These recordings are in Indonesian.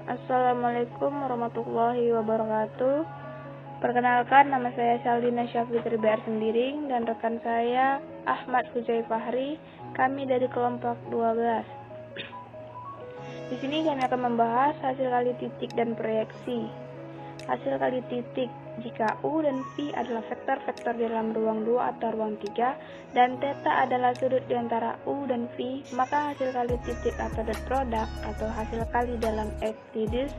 Assalamualaikum warahmatullahi wabarakatuh. Perkenalkan, nama saya Saldina Syafitri BR Sembiring dan rekan saya Ahmad Hujai Fahri. Kami dari kelompok 12. Di sini kami akan membahas hasil kali titik dan proyeksi. Hasil kali titik, jika U dan V adalah vektor-vektor dalam ruang 2 atau ruang 3 dan theta adalah sudut di antara U dan V, maka hasil kali titik atau dot product atau hasil kali dalam Euclides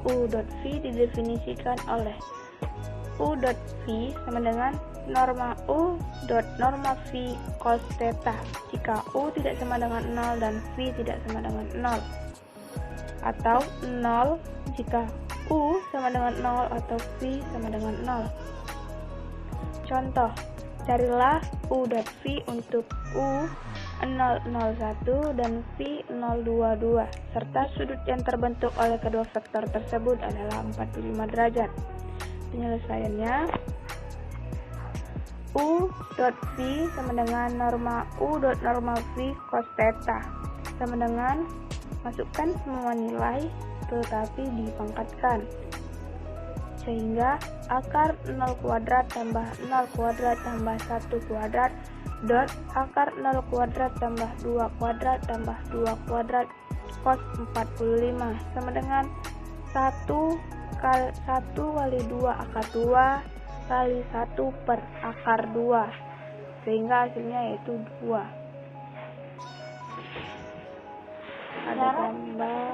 U dot V didefinisikan oleh U dot V sama dengan norma U dot norma V cos theta jika U tidak sama dengan 0 dan V tidak sama dengan 0, atau 0 jika U sama dengan 0 atau V sama dengan 0. Contoh, carilah U dot V untuk U 001 dan V 022 serta sudut yang terbentuk oleh kedua vektor tersebut adalah 45 derajat. Penyelesaiannya, U dot V sama dengan norma U dot norma V cos theta sama dengan, masukkan semua nilai tetapi dipangkatkan, sehingga akar 0 kuadrat tambah 0 kuadrat tambah 1 kuadrat dot akar 0 kuadrat tambah 2 kuadrat tambah 2 kuadrat cos 45 sama dengan 1 kali 2 akar 2 kali 1 per akar 2, sehingga hasilnya yaitu 2. Ada gambar.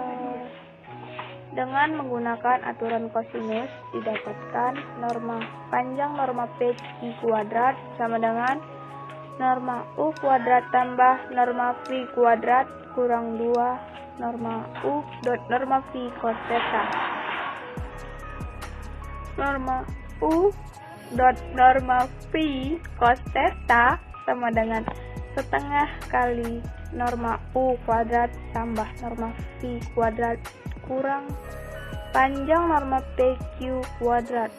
Dengan menggunakan aturan kosinus didapatkan norma panjang norma PQ kuadrat sama dengan norma U kuadrat tambah norma V kuadrat kurang 2 norma U dot norma V cos theta. Norma U dot norma V cos theta sama dengan setengah kali norma U kuadrat tambah norma V kuadrat kurang panjang norma PQ kuadrat.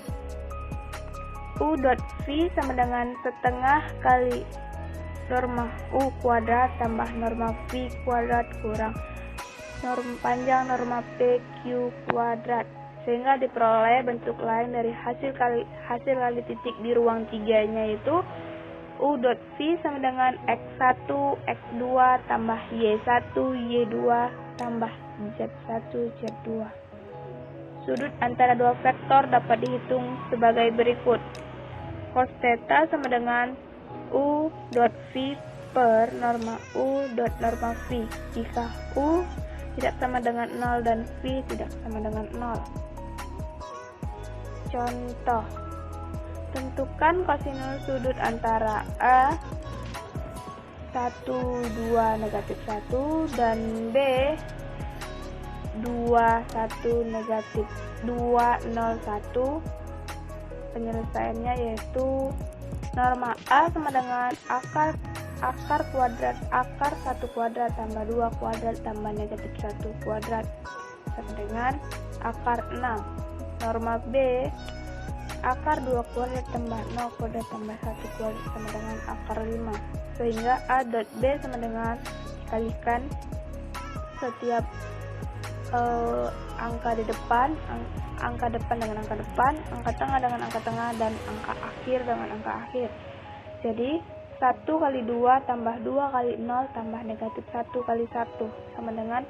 U dot V sama dengan setengah kali norma U kuadrat tambah norma V kuadrat kurang panjang norma PQ kuadrat, sehingga diperoleh bentuk lain dari hasil kali titik di ruang 3-nya, yaitu U dot V sama dengan X1 X2 tambah Y1 Y2 tambah Z1 Z2. Sudut antara dua vektor dapat dihitung sebagai berikut. Cos theta sama dengan U dot V per norma U dot norma V jika U tidak sama dengan 0 dan V tidak sama dengan 0. Contoh, tentukan kosinus sudut antara A 1, 2, negatif 1 dan B 2, 1, negatif 2, 0, 1. Penyelesaiannya yaitu norma A sama dengan akar kuadrat akar 1 kuadrat tambah 2 kuadrat tambah negatif 1 kuadrat sama dengan akar 6. Norma B akar 2 kuadrat tambah 0 kuadrat tambah 1 kuadrat sama dengan akar 5, sehingga A dot B sama dengan dikalikan setiap angka di depan, angka depan dengan angka depan, angka tengah dengan angka tengah, dan angka akhir dengan angka akhir. Jadi 1 kali 2 tambah 2 kali 0 tambah negatif 1 kali 1 sama dengan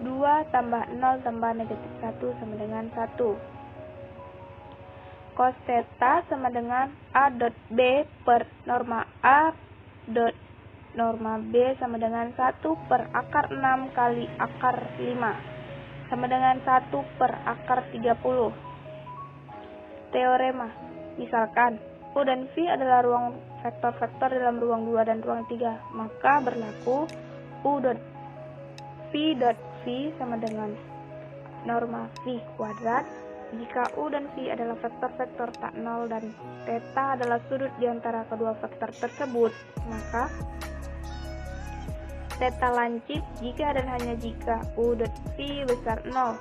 2 tambah 0 tambah negatif 1 sama dengan 1. Cos theta sama dengan A dot B per norma A dot norma B sama dengan 1 per akar 6 kali akar 5 sama dengan 1 per akar 30. Teorema, misalkan U dan V adalah ruang vektor-vektor dalam ruang 2 dan ruang 3, maka berlaku U dot V dot V sama dengan norma V kuadrat jika U dan V adalah vektor-vektor tak 0 dan theta adalah sudut di antara kedua vektor tersebut, maka theta lancip jika dan hanya jika U dot V besar 0.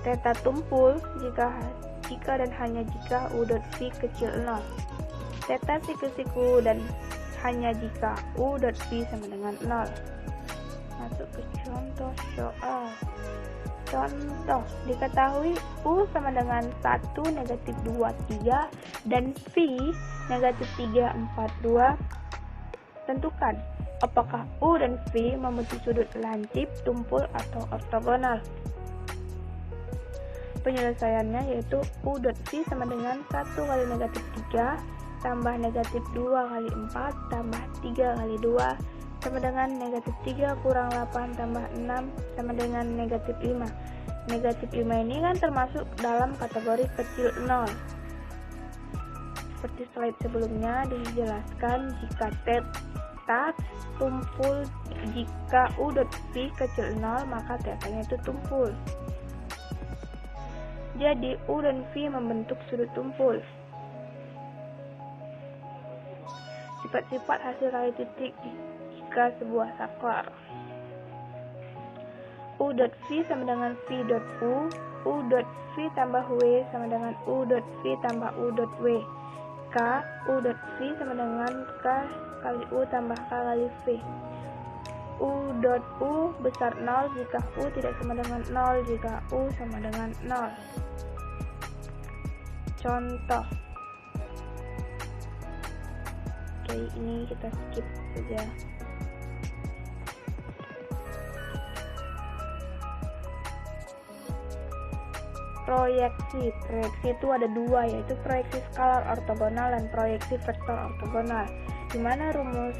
Theta tumpul jika dan hanya jika U dot V kecil 0. Theta siku-siku dan hanya jika U dot V sama dengan 0. Masuk ke contoh soal. Contoh, diketahui U sama dengan 1, negatif 2, 3, dan V negatif 3, 4, 2. Tentukan apakah U dan V membentuk sudut lancip, tumpul, atau ortogonal. Penyelesaiannya yaitu U dot V sama dengan 1 kali negatif 3 tambah negatif 2 kali 4 tambah 3 kali 2 sama dengan negatif 3 kurang 8 tambah 6 sama dengan negatif 5. Negatif 5 ini kan termasuk dalam kategori kecil 0. Seperti slide sebelumnya dijelaskan, jika theta tumpul, jika U dot V kecil 0 maka theta-nya itu tumpul. Jadi U dan V membentuk sudut tumpul. Sifat-sifat hasil kali titik jika sebuah saklar. U dot V sama dengan V dot U. U dot V tambah W sama dengan U dot V tambah U dot W. K U dot V sama dengan K kali U tambah K kali V. U dot U besar 0 jika U tidak sama dengan 0 jika U sama dengan 0. Contoh. Oke, ini kita skip saja. Proyeksi itu ada dua, yaitu proyeksi skalar ortogonal dan proyeksi vektor ortogonal. Di mana rumus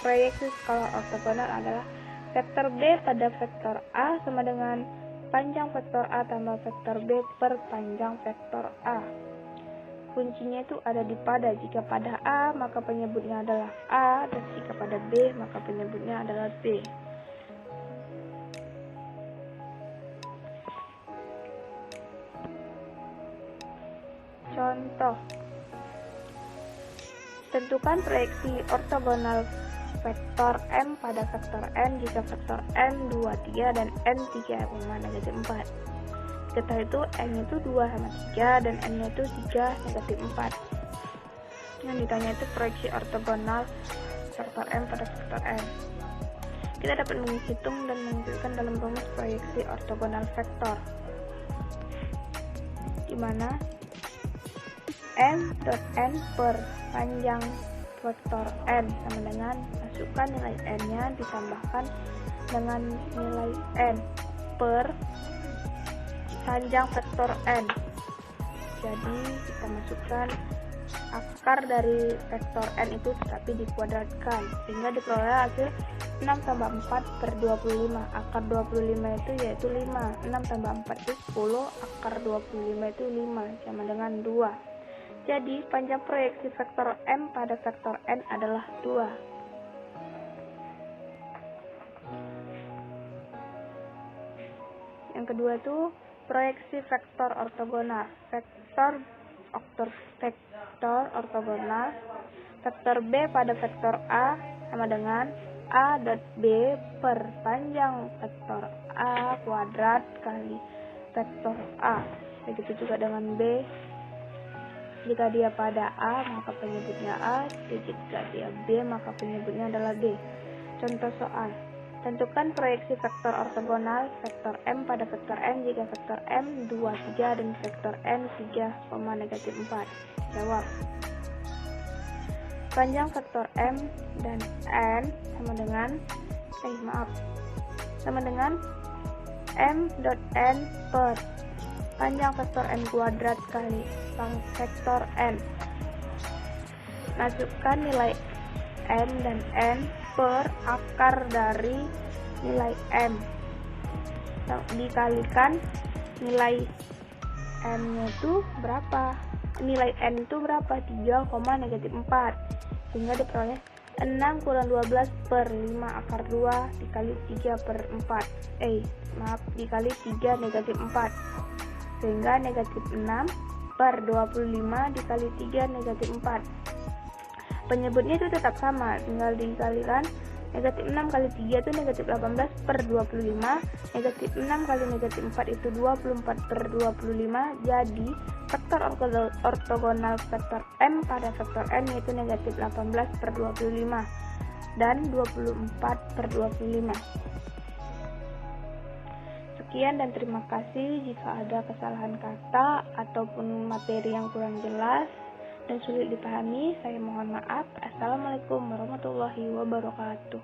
proyeksi skalar ortogonal adalah vektor B pada vektor A sama dengan panjang vektor A tambah vektor B per panjang vektor A. Kuncinya itu ada di pada. Jika pada A maka penyebutnya adalah A, dan jika pada B maka penyebutnya adalah B. Contoh. Tentukan proyeksi ortogonal vektor M pada vektor N jika vektor N 2, 3 dan N 3, negatif 4. Kita itu N itu 2 sama 3 dan N itu 3, negatif 4. Yang ditanya itu proyeksi ortogonal vektor M pada vektor N. Kita dapat menghitung dan menunjukkan dalam rumus proyeksi ortogonal vektor, di mana M dot N per panjang vektor N sama dengan masukkan nilai N-nya ditambahkan dengan nilai N per panjang vektor N. Jadi kita masukkan akar dari vektor N itu tetapi dikuadratkan sehingga diperoleh hasil 6 tambah 4 per 25. Akar 25 itu yaitu 5. 6 tambah 4 itu 10. Akar 25 itu 5 sama dengan 2. Jadi, panjang proyeksi vektor M pada vektor N adalah 2. Yang kedua itu proyeksi vektor ortogonal. Vektor ortogonal. Vektor B pada vektor A sama dengan A dot B per panjang vektor A kuadrat kali vektor A. Begitu juga dengan B. Jika dia pada A, maka penyebutnya A. Jika dia B, maka penyebutnya adalah B. Contoh soal. Tentukan proyeksi vektor ortogonal vektor M pada vektor N jika vektor M 2, 3 dan vektor N 3, negatif 4. Jawab. Panjang vektor M dan N sama dengan M dot N per panjang vektor N kuadrat kali vektor N. Masukkan nilai N dan N per akar dari nilai M. Dikalikan nilai N-nya itu berapa? Nilai N itu berapa? 3, negatif 4. Sehingga diperoleh 6 kurang 12 per 5 akar 2 dikali 3 per 4. Dikali 3 negatif 4. Sehingga negatif 6 per 25 dikali 3 negatif 4. Penyebutnya itu tetap sama, tinggal dikalikan. Negatif 6 kali 3 itu negatif 18 per 25. Negatif 6 kali negatif 4 itu 24 per 25. Jadi vektor ortogonal vektor M pada vektor N yaitu negatif 18 per 25 dan 24 per 25. Sekian dan terima kasih. Jika ada kesalahan kata ataupun materi yang kurang jelas dan sulit dipahami, saya mohon maaf. Assalamualaikum warahmatullahi wabarakatuh.